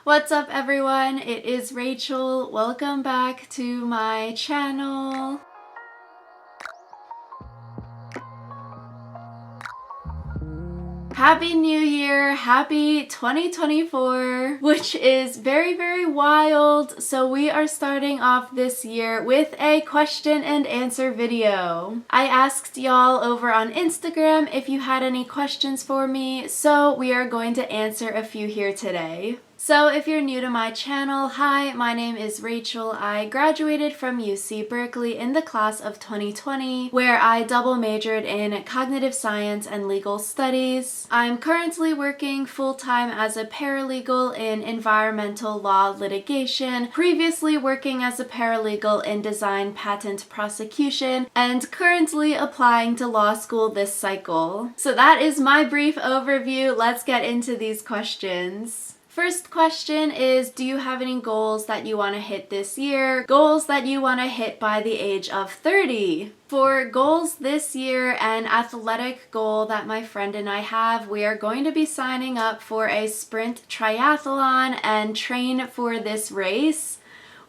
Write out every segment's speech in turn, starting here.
What's up everyone? It is Rachel. Welcome back to my channel. Happy New Year, happy 2024, which is very wild. So we are starting off this year with a question and answer video. I asked y'all over on Instagram if you had any questions for me, so we are going to answer a few here today. So if you're new to my channel, hi, my name is Rachel. I graduated from UC Berkeley in the class of 2020, where I double majored in cognitive science and legal studies. I'm currently working full-time as a paralegal in environmental law litigation, previously working as a paralegal in design patent prosecution, and currently applying to law school this cycle. So that is my brief overview. Let's get into these questions. First question is, do you have any goals that you want to hit this year? Goals that you want to hit by the age of 30? For goals this year, an athletic goal that my friend and I have, we are going to be signing up for a sprint triathlon and train for this race.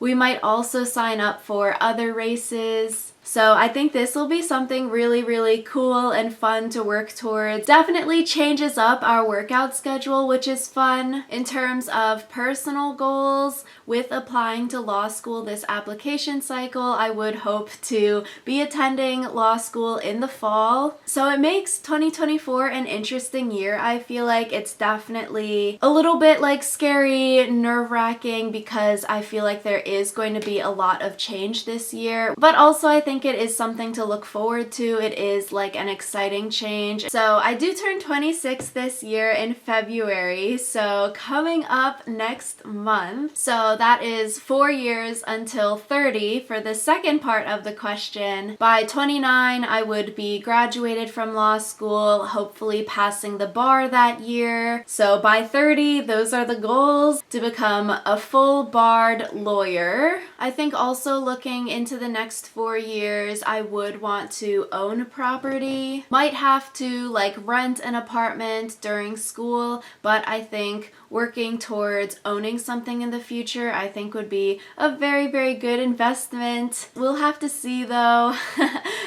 We might also sign up for other races. So I think this will be something really cool and fun to work towards. Definitely changes up our workout schedule, which is fun. In terms of personal goals, with applying to law school this application cycle, I would hope to be attending law school in the fall. So it makes 2024 an interesting year. I feel like it's definitely a little bit like scary, nerve-wracking, because I feel like there is going to be a lot of change this year. But also I think it is something to look forward to. It is like an exciting change. So I do turn 26 this year in February, so coming up next month. So that is 4 years until 30 for the second part of the question. By 29, I would be graduated from law school, hopefully passing the bar that year. So by 30, those are the goals, to become a full barred lawyer. I think also looking into the next 4 years, I would want to own property. Might have to like rent an apartment during school, but I think working towards owning something in the future I think would be a very good investment. We'll have to see though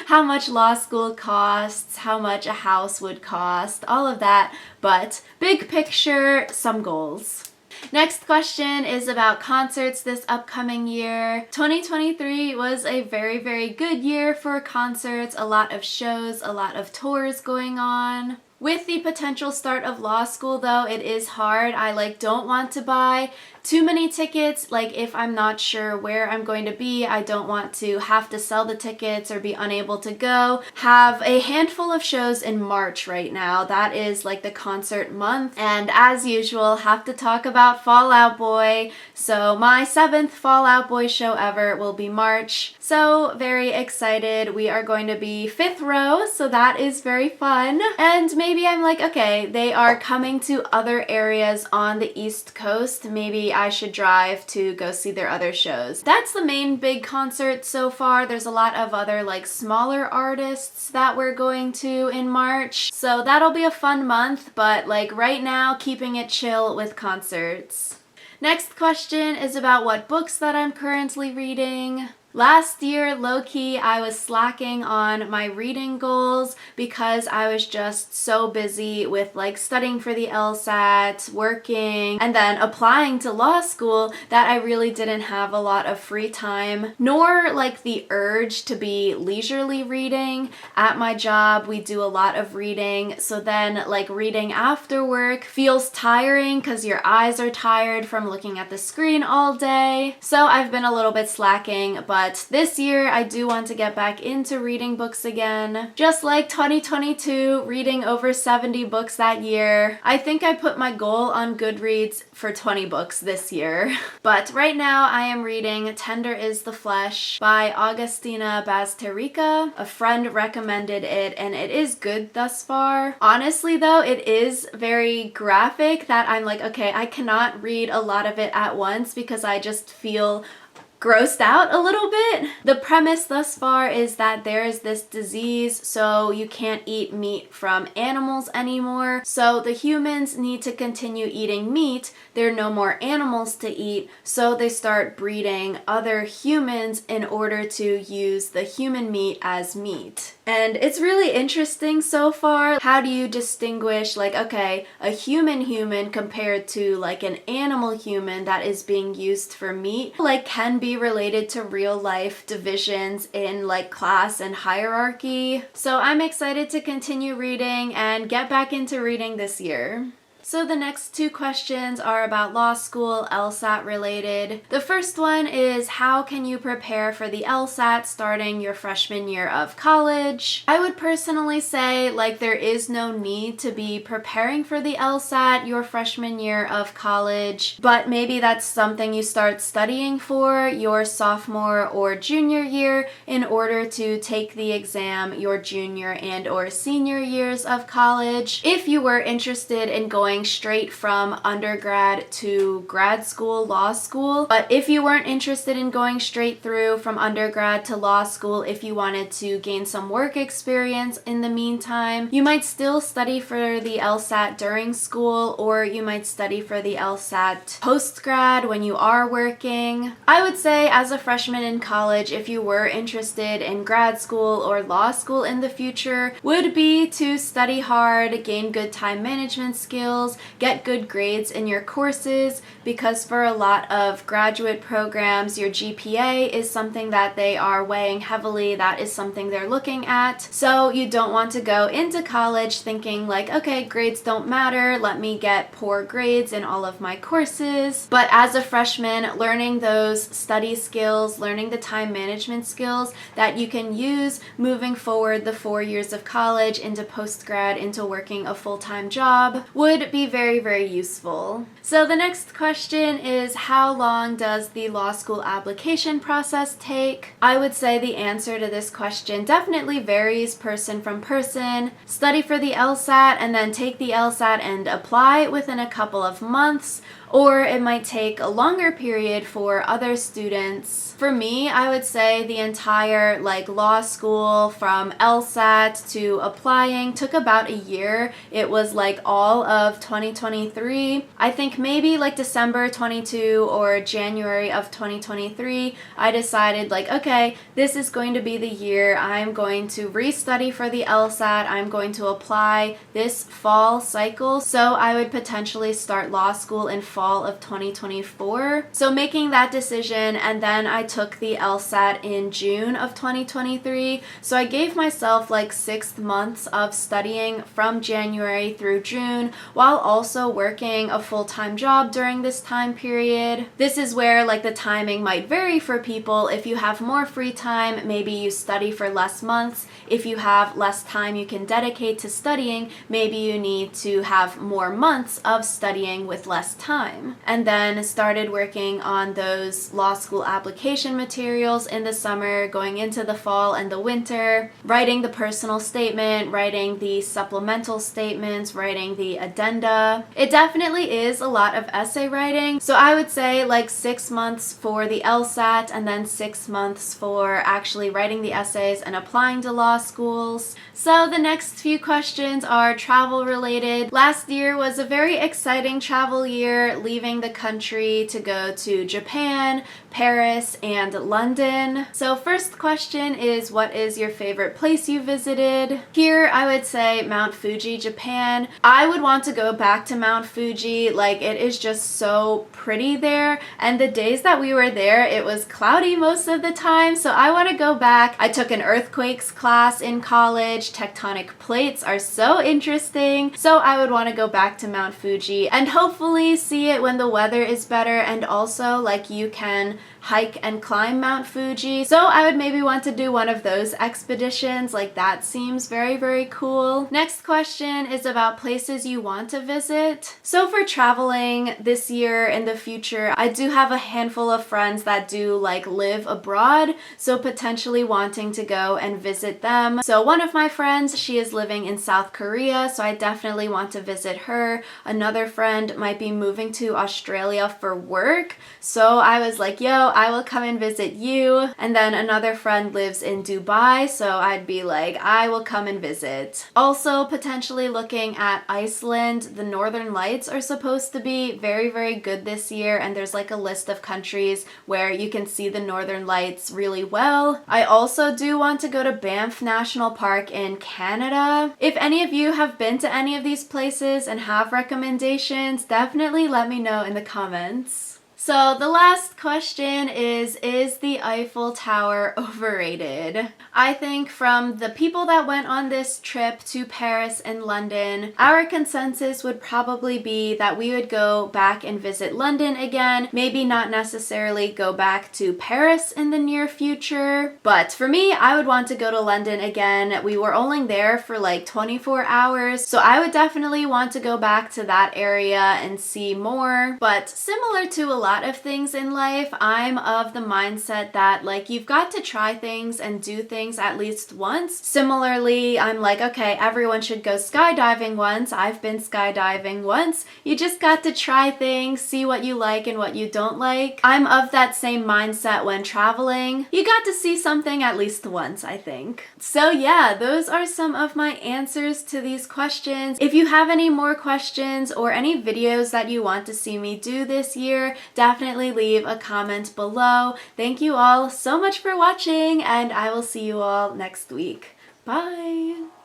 how much law school costs, how much a house would cost, all of that, but big picture, some goals. Next question is about concerts this upcoming year. 2023 was a very good year for concerts, a lot of shows, a lot of tours going on. With the potential start of law school though, it is hard. I don't want to buy too many tickets. If I'm not sure where I'm going to be, I don't want to have to sell the tickets or be unable to go. Have a handful of shows in March right now. That is the concert month. And as usual, have to talk about Fall Out Boy. So my 7th Fall Out Boy show ever will be March. So very excited. We are going to be 5th row, so that is very fun. And maybe I'm okay, they are coming to other areas on the East Coast. Maybe I should drive to go see their other shows. That's the main big concert so far. There's a lot of other smaller artists that we're going to in March. So that'll be a fun month, but right now, keeping it chill with concerts. Next question is about what books that I'm currently reading. Last year, low-key, I was slacking on my reading goals because I was just so busy with studying for the LSAT, working, and then applying to law school that I really didn't have a lot of free time, nor the urge to be leisurely reading. At my job, we do a lot of reading, so then reading after work feels tiring because your eyes are tired from looking at the screen all day. So I've been a little bit slacking, but this year I do want to get back into reading books again. Just like 2022, reading over 70 books that year. I think I put my goal on Goodreads for 20 books this year. But right now I am reading Tender is the Flesh by Augustina Bazterrica. A friend recommended it and it is good thus far. Honestly though, it is very graphic that I'm okay, I cannot read a lot of it at once because I just feel grossed out a little bit. The premise thus far is that there is this disease, so you can't eat meat from animals anymore. So the humans need to continue eating meat. There are no more animals to eat, so they start breeding other humans in order to use the human meat as meat. And it's really interesting so far. How do you distinguish, like, okay, a human compared to like an animal human that is being used for meat, like can be related to real life divisions in like class and hierarchy. So I'm excited to continue reading and get back into reading this year. So the next two questions are about law school, LSAT related. The first one is, how can you prepare for the LSAT starting your freshman year of college? I would personally say like there is no need to be preparing for the LSAT your freshman year of college, but maybe that's something you start studying for your sophomore or junior year in order to take the exam your junior and or senior years of college. If you were interested in going straight from undergrad to grad school, law school. But if you weren't interested in going straight through from undergrad to law school, if you wanted to gain some work experience in the meantime, you might still study for the LSAT during school, or you might study for the LSAT post-grad when you are working. I would say as a freshman in college, if you were interested in grad school or law school in the future, would be to study hard, gain good time management skills, get good grades in your courses, because for a lot of graduate programs, your GPA is something that they are weighing heavily. That is something they're looking at. So you don't want to go into college thinking like, okay, grades don't matter. Let me get poor grades in all of my courses. But as a freshman, learning those study skills, learning the time management skills that you can use moving forward the 4 years of college into post-grad, into working a full-time job would be very, very useful. So the next question is, how long does the law school application process take? I would say the answer to this question definitely varies person from person. Study for the LSAT and then take the LSAT and apply within a couple of months, or it might take a longer period for other students. For me, I would say the entire like law school from LSAT to applying took about a year. It was like all of 2023. I think maybe like December 22 or January of 2023, I decided like, okay, this is going to be the year I'm going to restudy for the LSAT. I'm going to apply this fall cycle. So I would potentially start law school in fall of 2024. So making that decision, and then I took the LSAT in June of 2023. So I gave myself like 6 months of studying from January through June while also working a full-time job during this time period. This is where like the timing might vary for people. If you have more free time, maybe you study for less months. If you have less time you can dedicate to studying, maybe you need to have more months of studying with less time. And then started working on those law school application materials in the summer, going into the fall and the winter, writing the personal statement, writing the supplemental statements, writing the addenda. It definitely is a lot of essay writing. So I would say like 6 months for the LSAT and then 6 months for actually writing the essays and applying to law schools. So the next few questions are travel related. Last year was a very exciting travel year, leaving the country to go to Japan, Paris, and London. So first question is, what is your favorite place you visited? Here I would say Mount Fuji, Japan. I would want to go back to Mount Fuji. Like, it is just so pretty there, and the days that we were there it was cloudy most of the time, so I want to go back. I took an earthquakes class in college. Tectonic plates are so interesting, so I would want to go back to Mount Fuji and hopefully see it when the weather is better, and also like you can hike and climb Mount Fuji. So I would maybe want to do one of those expeditions. Like, that seems very, very cool. Next question is about places you want to visit. So for traveling this year in the future, I do have a handful of friends that do like live abroad, so potentially wanting to go and visit them. So one of my friends, she is living in South Korea, so I definitely want to visit her. Another friend might be moving going to Australia for work. So I was like, yo, I will come and visit you. And then another friend lives in Dubai, so I'd be like, I will come and visit. Also, potentially looking at Iceland. The Northern Lights are supposed to be very, very good this year, and there's like a list of countries where you can see the Northern Lights really well. I also do want to go to Banff National Park in Canada. If any of you have been to any of these places and have recommendations, definitely let me know in the comments. So the last question is the Eiffel Tower overrated? I think from the people that went on this trip to Paris and London, our consensus would probably be that we would go back and visit London again, maybe not necessarily go back to Paris in the near future. But for me, I would want to go to London again. We were only there for like 24 hours, so I would definitely want to go back to that area and see more. But similar to a lot of things in life, I'm of the mindset that like you've got to try things and do things at least once. Similarly, I'm like, okay, everyone should go skydiving once. I've been skydiving once. You just got to try things, see what you like and what you don't like. I'm of that same mindset when traveling. You got to see something at least once, I think. So yeah, those are some of my answers to these questions. If you have any more questions or any videos that you want to see me do this year, definitely leave a comment below. Thank you all so much for watching, and I will see you all next week. Bye!